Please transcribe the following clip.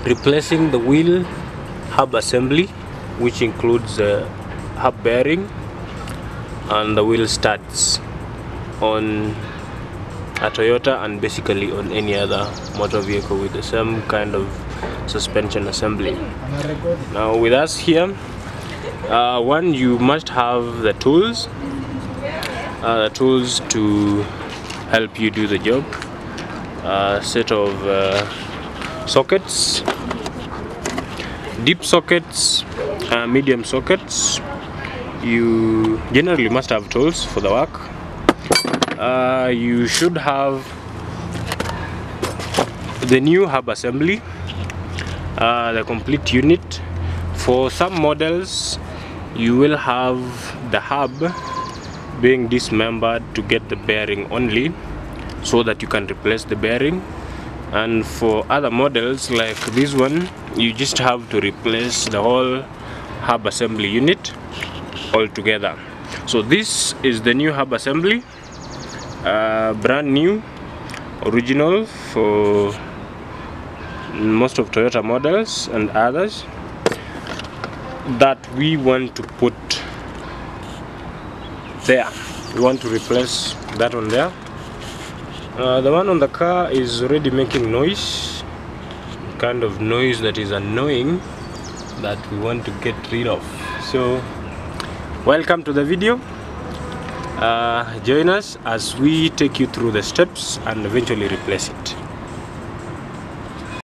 replacing the wheel hub assembly, which includes the hub bearing and the wheel studs on a Toyota and basically on any other motor vehicle with the same kind of suspension assembly. Now with us here, one, you must have the tools to help you do the job. A set of sockets, deep sockets, medium sockets. You generally must have tools for the work. You should have the new hub assembly, the complete unit. For some models you will have the hub being dismembered to get the bearing only, so that you can replace the bearing. And for other models like this one, you just have to replace the whole hub assembly unit altogether. So this is the new hub assembly, brand new, original for most of Toyota models and others, that we want to put there. We want to replace that one there. The one on the car is already making noise, kind of noise that is annoying, that we want to get rid of. So welcome to the video. Join us as we take you through the steps and eventually replace it.